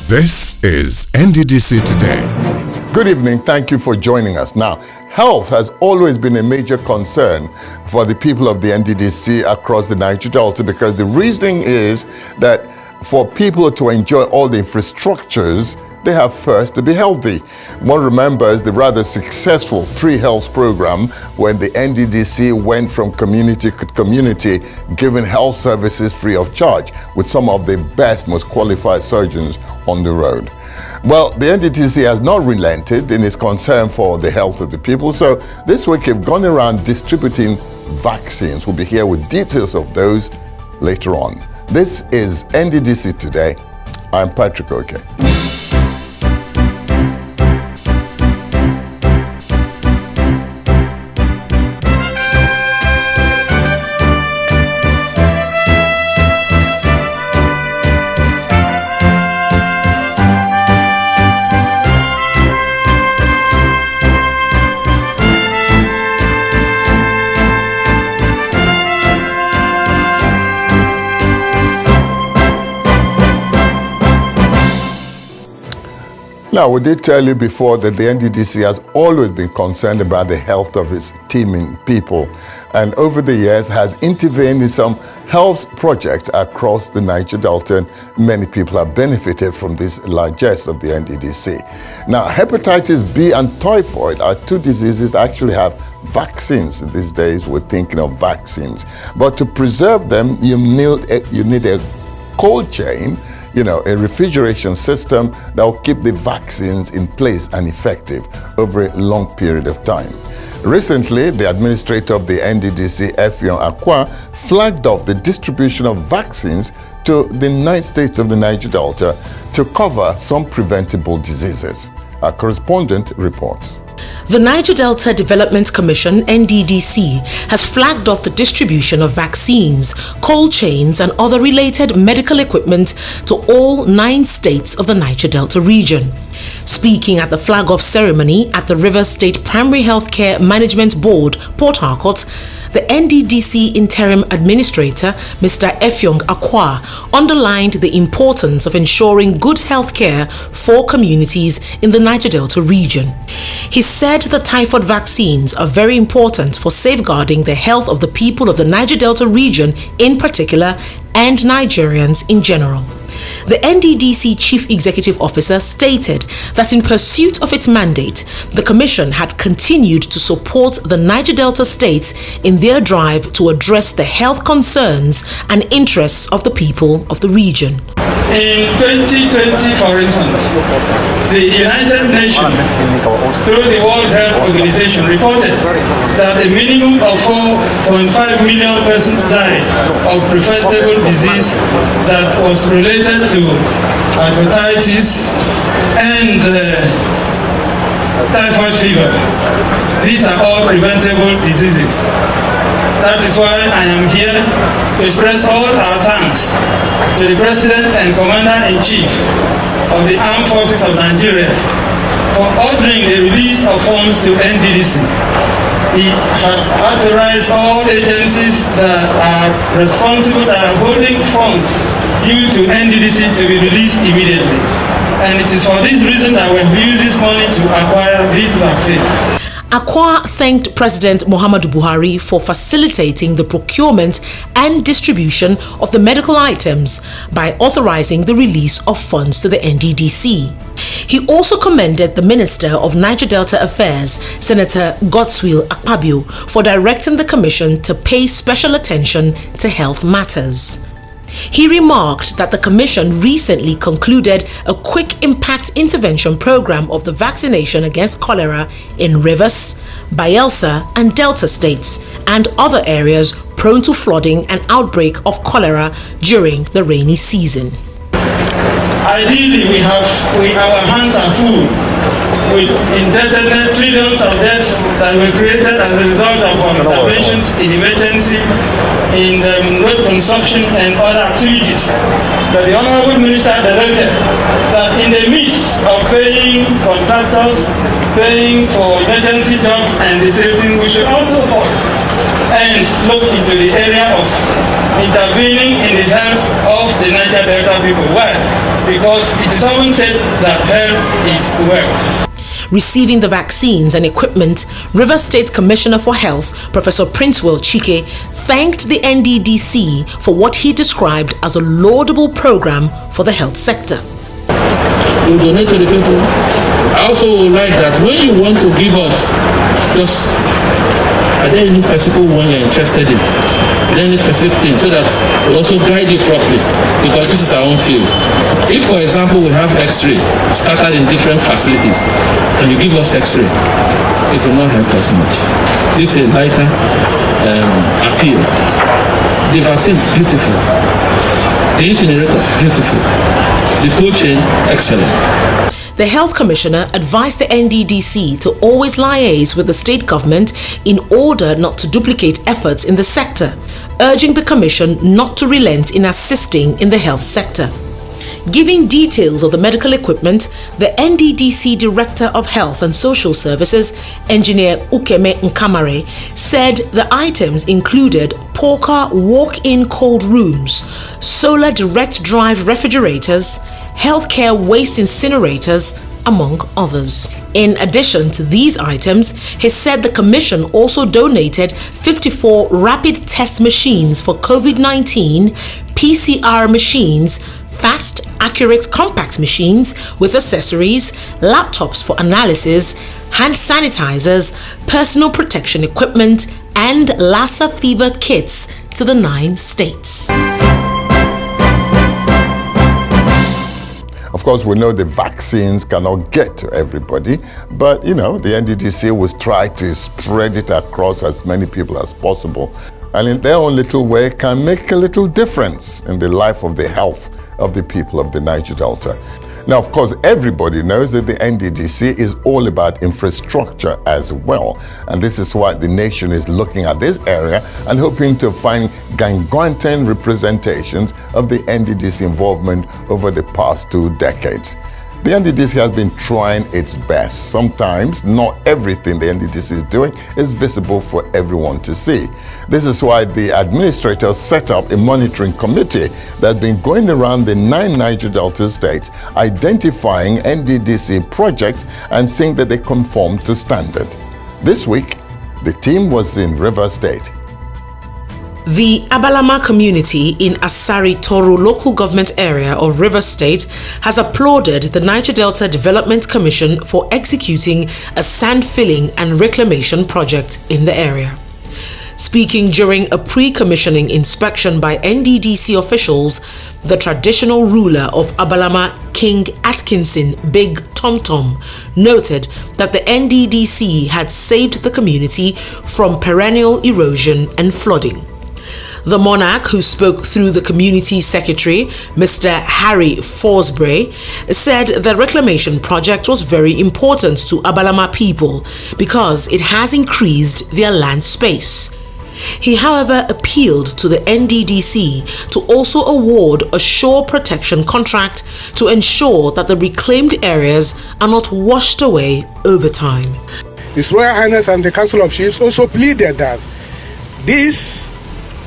This is NDDC Today. Good evening. Thank you for joining us. Now, health has always been a major concern for the people of the NDDC across the Niger Delta, because the reasoning is that for people to enjoy all the infrastructures, they have first to be healthy. One remembers the rather successful free health program when the NDDC went from community to community, giving health services free of charge with some of the best, most qualified surgeons on the road. Well, the NDDC has not relented in its concern for the health of the people. So this week we've gone around distributing vaccines. We'll be here with details of those later on. This is NDDC Today. I'm Patrick Oke. Now, we did tell you before that the NDDC has always been concerned about the health of its teeming people, and over the years has intervened in some health projects across the Niger Delta, and many people have benefited from this largesse of the NDDC. Now, hepatitis B and typhoid are two diseases that actually have vaccines. These days, we're thinking of vaccines. But to preserve them, you need a cold chain, a refrigeration system that will keep the vaccines in place and effective over a long period of time. Recently, the administrator of the NDDC, Patrick Oke, flagged off the distribution of vaccines to the 9 states of the Niger Delta to cover some preventable diseases. Our correspondent reports. The Niger Delta Development Commission, NDDC, has flagged off the distribution of vaccines, cold chains and other related medical equipment to all 9 states of the Niger Delta region. Speaking at the flag-off ceremony at the Rivers State Primary Healthcare Management Board, Port Harcourt, the NDDC Interim Administrator, Mr. Patrick Oke, underlined the importance of ensuring good health care for communities in the Niger Delta region. He said the typhoid vaccines are very important for safeguarding the health of the people of the Niger Delta region in particular and Nigerians in general. The NDDC Chief Executive Officer stated that in pursuit of its mandate, the Commission had continued to support the Niger Delta states in their drive to address the health concerns and interests of the people of the region. In 2020, for instance, the United Nations, through the World Health Organization, reported that a minimum of 4.5 million persons died of preventable disease that was related to hepatitis and typhoid fever. These are all preventable diseases. That is why I am here to express all our thanks to the President and Commander-in-Chief of the Armed Forces of Nigeria for ordering the release of funds to NDDC. He had authorized all agencies that are responsible, that are holding funds due to NDDC to be released immediately. And it is for this reason that we have used this money to acquire this vaccine. Oke thanked President Muhammadu Buhari for facilitating the procurement and distribution of the medical items by authorizing the release of funds to the NDDC. He also commended the Minister of Niger Delta Affairs, Senator Godswill Akpabio, for directing the Commission to pay special attention to health matters. He remarked that the Commission recently concluded a quick impact intervention program of the vaccination against cholera in Rivers, Bayelsa and Delta states and other areas prone to flooding and outbreak of cholera during the rainy season. Ideally, our hands are full with indebtedness, trillions of debts that were created as a result of our interventions in emergency, in road construction and other activities. But the Honorable Minister directed that in the midst of paying contractors, paying for emergency jobs and the same thing, we should also pause and look into the area of intervening in the health of the Niger Delta people. Why? because it is often said that health is wealth. Receiving the vaccines and equipment, Rivers State Commissioner for Health, Professor Princewell Chike, thanked the NDDC for what he described as a laudable program for the health sector. We donate to the people. I also would like that when you want to give us, just are there any specific one you're interested in? Are there any specific thing so that we also guide you properly, because this is our own field. If, for example, we have X-ray scattered in different facilities and you give us X-ray, it will not help us much. This is a lighter appeal. The vaccine is beautiful. The incinerator, beautiful. The cold chain, excellent. The Health Commissioner advised the NDDC to always liaise with the state government in order not to duplicate efforts in the sector, urging the Commission not to relent in assisting in the health sector. Giving details of the medical equipment, the NDDC Director of Health and Social Services, Engineer Ukeme Nkamare, said the items included Porker walk-in cold rooms, solar direct drive refrigerators, healthcare waste incinerators, among others. In addition to these items, he said the Commission also donated 54 rapid test machines for COVID-19, PCR machines, fast, accurate compact machines with accessories, laptops for analysis, hand sanitizers, personal protection equipment, and Lassa fever kits to the 9 states. Of course, we know the vaccines cannot get to everybody, but the NDDC will try to spread it across as many people as possible, and in their own little way can make a little difference in the life of the health of the people of the Niger Delta. Now, of course, everybody knows that the NDDC is all about infrastructure as well. And this is why the nation is looking at this area and hoping to find gangantan representations of the NDDC involvement over the past 2 decades. The NDDC has been trying its best. Sometimes not everything the NDDC is doing is visible for everyone to see. This is why the administrators set up a monitoring committee that's been going around the 9 Niger Delta states, identifying NDDC projects and seeing that they conform to standard. This week, the team was in Rivers State. The Abalama community in Asari Toro local government area of Rivers State has applauded the Niger Delta Development Commission for executing a sand filling and reclamation project in the area. Speaking during a pre-commissioning inspection by NDDC officials, the traditional ruler of Abalama, King Atkinson Big Tom Tom, noted that the NDDC had saved the community from perennial erosion and flooding. The monarch, who spoke through the community secretary, Mr. Harry Forsbury, said the reclamation project was very important to Abalama people because it has increased their land space. He, however, appealed to the NDDC to also award a shore protection contract to ensure that the reclaimed areas are not washed away over time. His Royal Highness and the Council of Chiefs also pleaded that this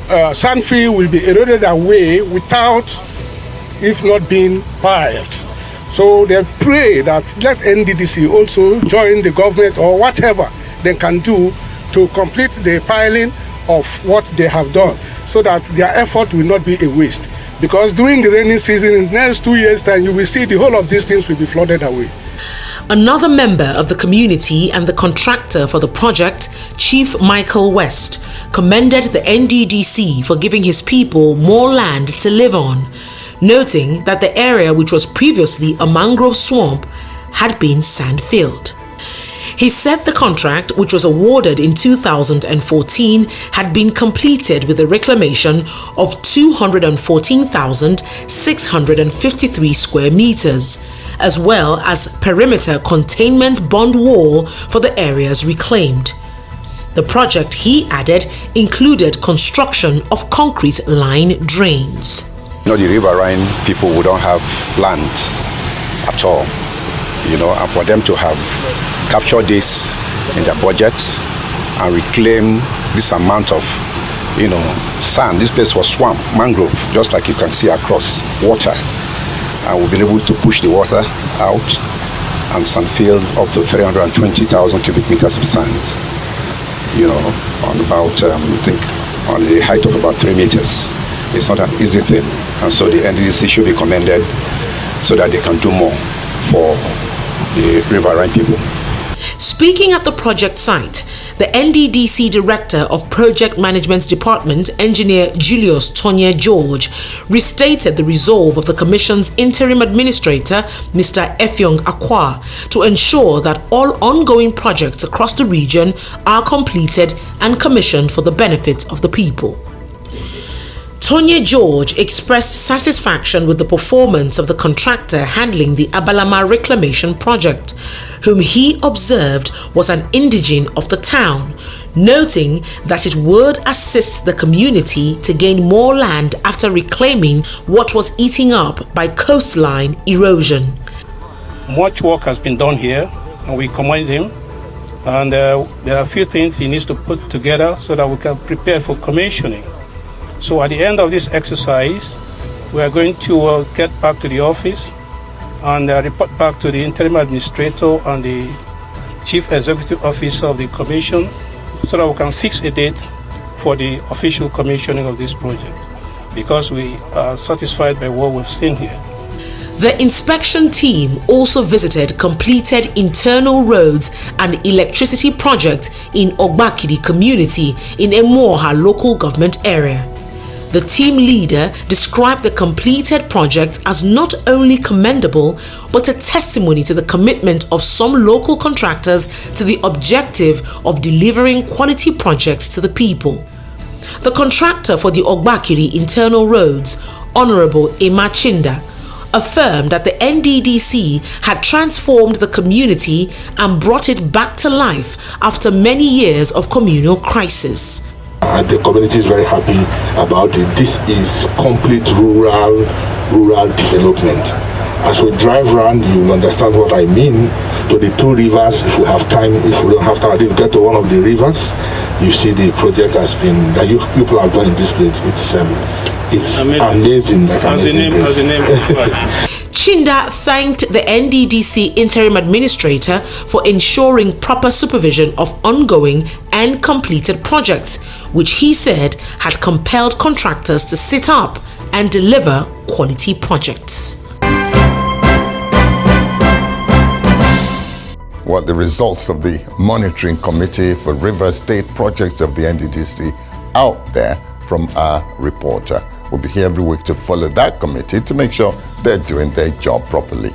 sandfield will be eroded away without, if not being piled. So they pray that let NDDC also join the government or whatever they can do to complete the piling of what they have done, so that their effort will not be a waste. Because during the rainy season, in the next 2 years' time, you will see the whole of these things will be flooded away. Another member of the community and the contractor for the project, Chief Michael West, commended the NDDC for giving his people more land to live on, noting that the area, which was previously a mangrove swamp, had been sand-filled. He said the contract, which was awarded in 2014, had been completed with a reclamation of 214,653 square meters, as well as perimeter containment bond wall for the areas reclaimed. The project, he added, included construction of concrete line drains. The riverine people wouldn't have land at all, and for them to have captured this in their budget and reclaim this amount of, sand. This place was swamp, mangrove, just like you can see across water. and we've been able to push the water out and sand field up to 320,000 cubic meters of sand, on about, I think, on the height of about 3 meters. It's not an easy thing, and so the NDDC should be commended so that they can do more for the riverine people. Speaking at the project site, the NDDC Director of Project Management Department, Engineer Julius Tonye George, restated the resolve of the Commission's interim administrator, Mr. Effiong Akwa, to ensure that all ongoing projects across the region are completed and commissioned for the benefit of the people. Tonye George expressed satisfaction with the performance of the contractor handling the Abalama reclamation project, whom he observed was an indigene of the town, noting that it would assist the community to gain more land after reclaiming what was eaten up by coastline erosion. Much work has been done here, and we commend him. And there are a few things he needs to put together so that we can prepare for commissioning. So at the end of this exercise, we are going to get back to the office and report back to the interim administrator and the chief executive officer of the commission so that we can fix a date for the official commissioning of this project, because we are satisfied by what we've seen here. The inspection team also visited completed internal roads and electricity project in Ogbakiri community in Emoha local government area. The team leader described the completed project as not only commendable, but a testimony to the commitment of some local contractors to the objective of delivering quality projects to the people. The contractor for the Ogbakiri internal roads, Honorable Emma Chinda, affirmed that the NDDC had transformed the community and brought it back to life after many years of communal crisis. The community is very happy about it. This is complete rural development. As we drive around, you will understand what I mean. To the two rivers, if we have time, if we don't have time, if we get to one of the rivers, you see the project has been, that you people have done in this place. It's amazing. Like Chinda thanked the NDDC interim administrator for ensuring proper supervision of ongoing and completed projects, which he said had compelled contractors to sit up and deliver quality projects. What the results of the monitoring committee for River State projects of the NDDC out there from our reporter. We'll be here every week to follow that committee to make sure they're doing their job properly.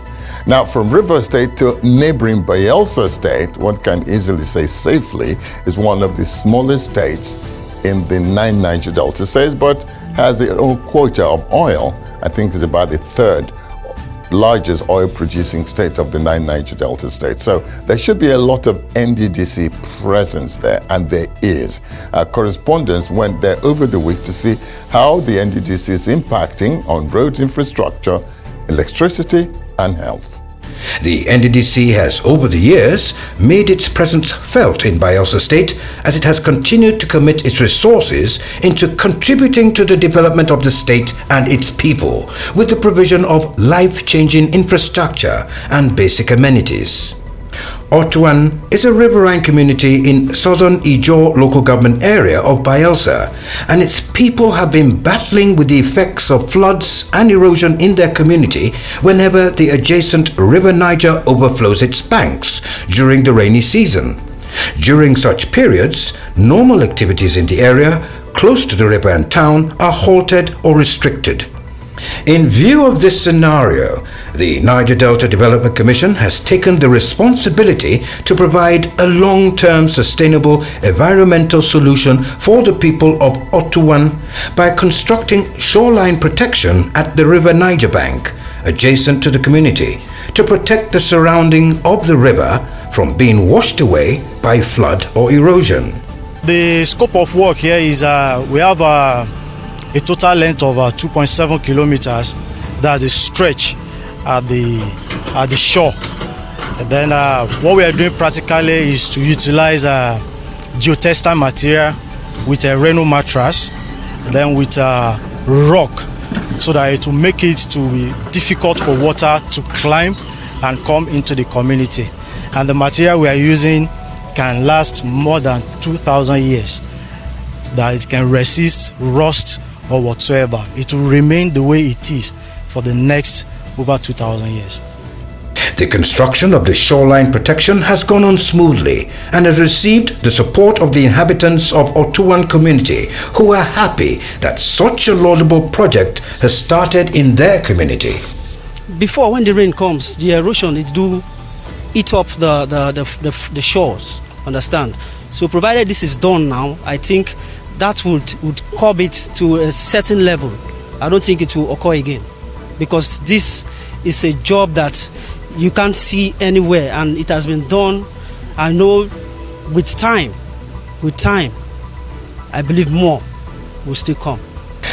Now, from River State to neighboring Bayelsa State, one can easily say safely, is one of the smallest states in the 9 Niger Delta states, but has its own quota of oil. I think it's about the third largest oil-producing state of the 9 Niger Delta states. So there should be a lot of NDDC presence there, and there is. Correspondents went there over the week to see how the NDDC is impacting on road infrastructure, electricity, and health. The NDDC has over the years made its presence felt in Bayelsa State as it has continued to commit its resources into contributing to the development of the state and its people with the provision of life-changing infrastructure and basic amenities. Otuan is a riverine community in southern Ijaw local government area of Bayelsa, and its people have been battling with the effects of floods and erosion in their community whenever the adjacent River Niger overflows its banks during the rainy season. During such periods, normal activities in the area close to the river and town are halted or restricted. In view of this scenario, the Niger Delta Development Commission has taken the responsibility to provide a long-term sustainable environmental solution for the people of Otuan by constructing shoreline protection at the River Niger bank, adjacent to the community, to protect the surrounding of the river from being washed away by flood or erosion. The scope of work here is we have a total length of 2.7 kilometers. That's a stretch at the shore. And then what we are doing practically is to utilize geotextile material with a Reno mattress, then with rock so that it will make it to be difficult for water to climb and come into the community. And the material we are using can last more than 2,000 years, that it can resist rust or whatsoever. It will remain the way it is for the next over 2,000 years. The construction of the shoreline protection has gone on smoothly and has received the support of the inhabitants of Otuwan community, who are happy that such a laudable project has started in their community. Before, when the rain comes, the erosion is do eat up the shores, understand? So provided this is done now, I think that would curb it to a certain level. I don't think it will occur again, because this is a job that you can't see anywhere, and it has been done. I know with time, I believe more will still come.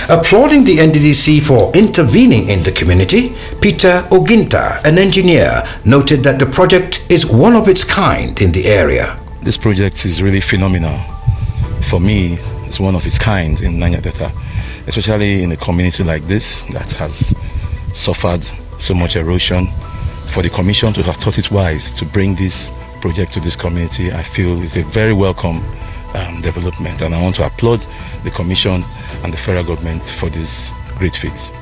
Applauding the NDDC for intervening in the community, Peter Oginta, an engineer, noted that the project is one of its kind in the area. This project is really phenomenal. For me, it's one of its kind in Niger Delta, especially in a community like this that has suffered so much erosion. For the Commission to have thought it wise to bring this project to this community, I feel is a very welcome development, and I want to applaud the Commission and the federal government for this great feat.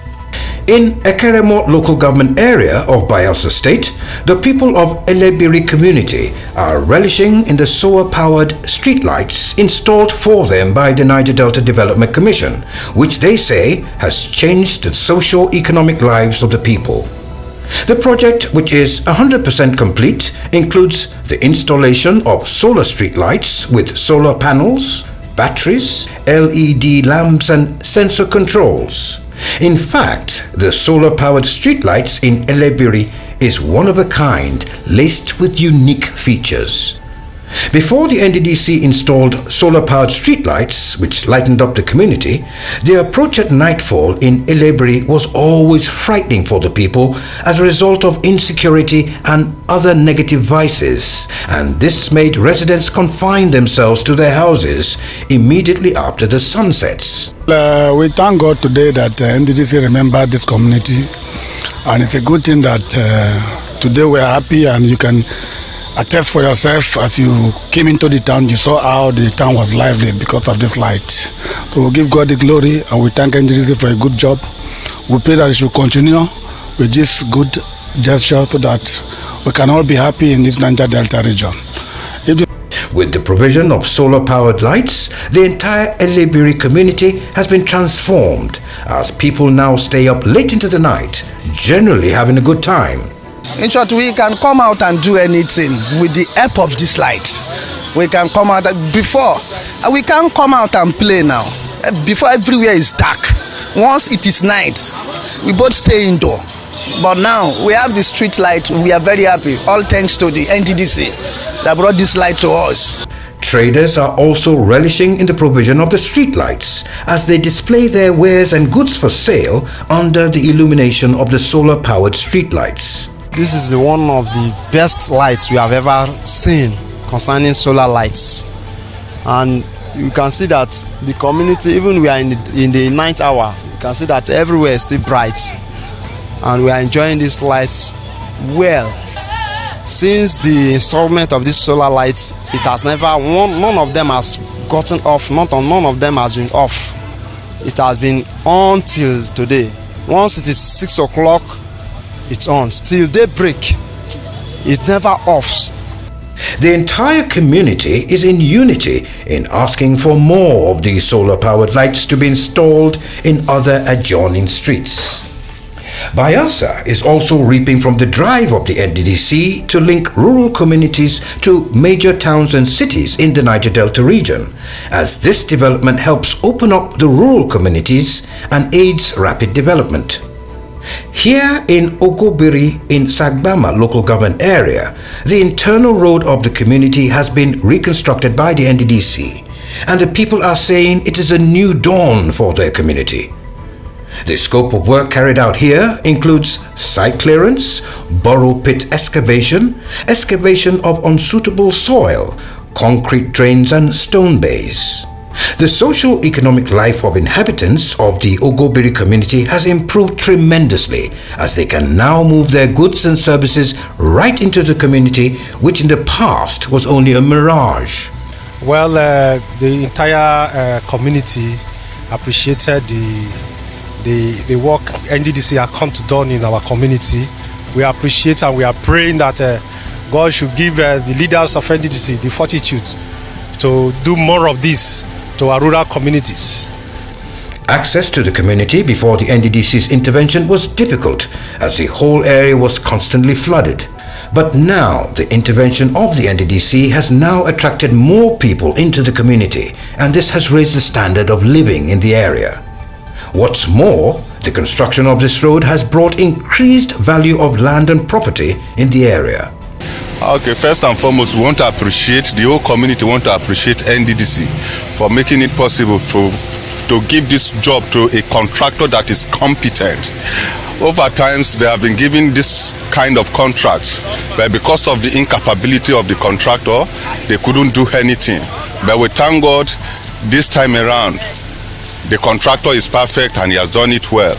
In Ekeremo local government area of Bayelsa State, the people of Elebiri community are relishing in the solar-powered streetlights installed for them by the Niger Delta Development Commission, which they say has changed the socio-economic lives of the people. The project, which is 100% complete, includes the installation of solar streetlights with solar panels, batteries, LED lamps and sensor controls. In fact, the solar-powered streetlights in Elebiri is one of a kind, laced with unique features. Before the NDDC installed solar-powered streetlights, which lightened up the community, the approach at nightfall in Elebiri was always frightening for the people as a result of insecurity and other negative vices, and this made residents confine themselves to their houses immediately after the sun sets. We thank God today that NDDC remembered this community, and it's a good thing that today we are happy, and you can attest for yourself. As you came into the town, you saw how the town was lively because of this light. So we give God the glory, and we thank NDDC for a good job. We pray that it should continue with this good gesture so that we can all be happy in this Niger Delta region. With the provision of solar-powered lights, the entire Elebiri community has been transformed, as people now stay up late into the night, generally having a good time. In short, we can come out and do anything with the help of this light. We can come out before, we can come out and play now. Before, everywhere is dark. Once it is night, we both stay indoor. But now we have the street light. We are very happy. All thanks to the NDDC that brought this light to us. Traders are also relishing in the provision of the street lights as they display their wares and goods for sale under the illumination of the solar-powered street lights. This is one of the best lights we have ever seen concerning solar lights, and you can see that the community, even we are in the night hour, you can see that everywhere is still bright, and we are enjoying these lights well. Since the installment of these solar lights, it has never none of them has gotten off. None of them has been off. It has been on till today. Once it is 6 o'clock, it's on. Till daybreak, it never offs. The entire community is in unity in asking for more of these solar-powered lights to be installed in other adjoining streets. Bayelsa is also reaping from the drive of the NDDC to link rural communities to major towns and cities in the Niger Delta region, as this development helps open up the rural communities and aids rapid development. Here in Ogobiri in Sagbama local government area, the internal road of the community has been reconstructed by the NDDC, and the people are saying it is a new dawn for their community. The scope of work carried out here includes site clearance, borrow pit excavation, excavation of unsuitable soil, concrete drains and stone bays. The socio-economic life of inhabitants of the Ogobiri community has improved tremendously as they can now move their goods and services right into the community, which in the past was only a mirage. Well, the entire community appreciated the work NDDC has come to do in our community. We appreciate and we are praying that God should give the leaders of NDDC the fortitude to do more of this to our rural communities. Access to the community before the NDDC's intervention was difficult as the whole area was constantly flooded. But now the intervention of the NDDC has now attracted more people into the community, and this has raised the standard of living in the area. What's more, the construction of this road has brought increased value of land and property in the area. Okay, first and foremost, we want to appreciate, the whole community want to appreciate NDDC for making it possible to give this job to a contractor that is competent. Over times, they have been given this kind of contracts, but because of the incapability of the contractor, they couldn't do anything. But we thank God, this time around, the contractor is perfect and he has done it well.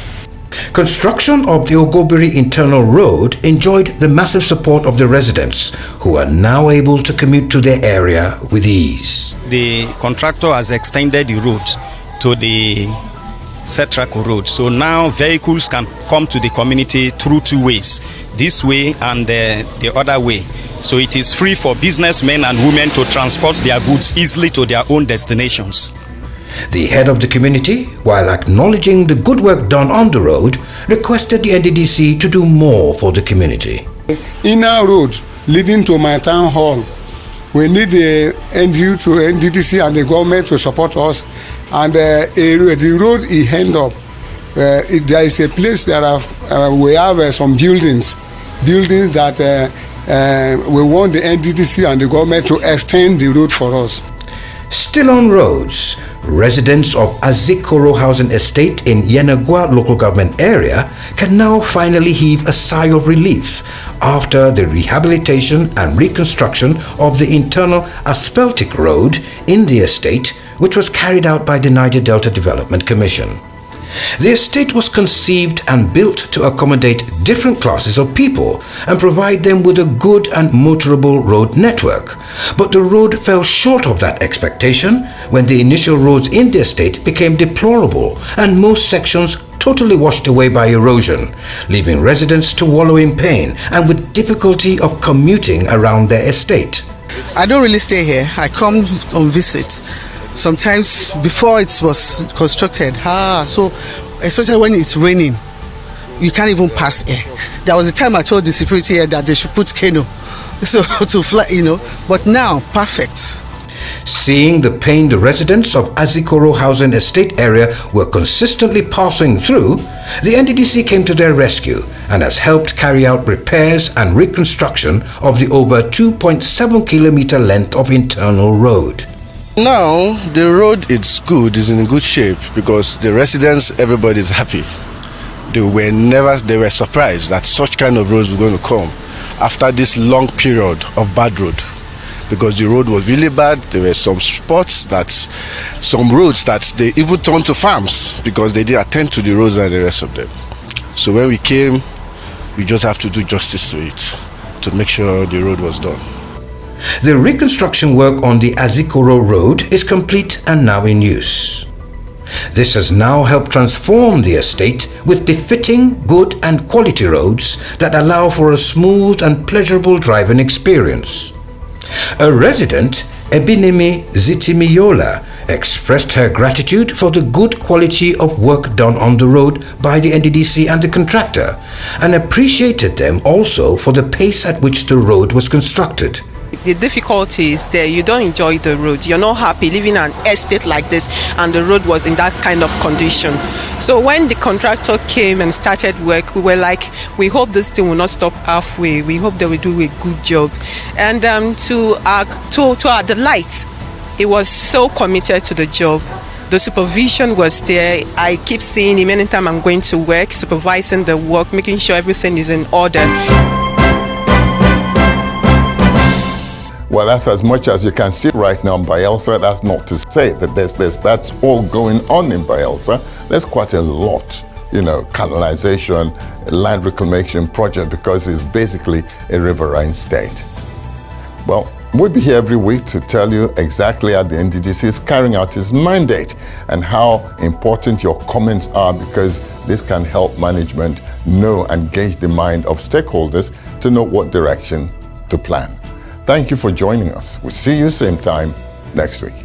Construction of the Ogobiri Internal Road enjoyed the massive support of the residents, who are now able to commute to their area with ease. The contractor has extended the road to the Setraco Road, so now vehicles can come to the community through two ways, this way and the other way. So it is free for businessmen and women to transport their goods easily to their own destinations. The head of the community, while acknowledging the good work done on the road, requested the NDDC to do more for the community. Inner road leading to my town hall, we need the NDDC and the government to support us. And the road is end up. There is a place that we have some buildings that we want the NDDC and the government to extend the road for us. Still on roads, residents of Azikoro Housing Estate in Yenagua local government area can now finally heave a sigh of relief after the rehabilitation and reconstruction of the internal asphaltic road in the estate, which was carried out by the Niger Delta Development Commission. The estate was conceived and built to accommodate different classes of people and provide them with a good and motorable road network. But the road fell short of that expectation when the initial roads in the estate became deplorable and most sections totally washed away by erosion, leaving residents to wallow in pain and with difficulty of commuting around their estate. I don't really stay here. I come on visits. Sometimes before it was constructed, so especially when it's raining, you can't even pass air. There was a time I told the security here that they should put canoe so to fly, but now perfect. Seeing the pain the residents of Azikoro Housing Estate area were consistently passing through, the NDDC came to their rescue and has helped carry out repairs and reconstruction of the over 2.7 kilometer length of internal road. Now the road is good, is in good shape because the residents, everybody is happy. They were surprised that such kind of roads were going to come after this long period of bad road, because the road was really bad. There were some roads that they even turned to farms because they didn't attend to the roads and the rest of them. So when we came, we just have to do justice to it to make sure the road was done. The reconstruction work on the Azikoro Road is complete and now in use. This has now helped transform the estate with befitting, good and quality roads that allow for a smooth and pleasurable driving experience. A resident, Ebinemi Zitimiyola, expressed her gratitude for the good quality of work done on the road by the NDDC and the contractor, and appreciated them also for the pace at which the road was constructed. The difficulty is there. You don't enjoy the road. You're not happy living in an estate like this and the road was in that kind of condition. So when the contractor came and started work, we were like, we hope this thing will not stop halfway. We hope they will do a good job. And to our delight, he was so committed to the job. The supervision was there. I keep seeing him anytime I'm going to work, supervising the work, making sure everything is in order. Well, that's as much as you can see right now in Bayelsa. That's not to say that that's all going on in Bayelsa. There's quite a lot, canalization, land reclamation project, because it's basically a riverine state. Well, we'll be here every week to tell you exactly how the NDDC is carrying out its mandate and how important your comments are, because this can help management know and gauge the mind of stakeholders to know what direction to plan. Thank you for joining us. We'll see you same time next week.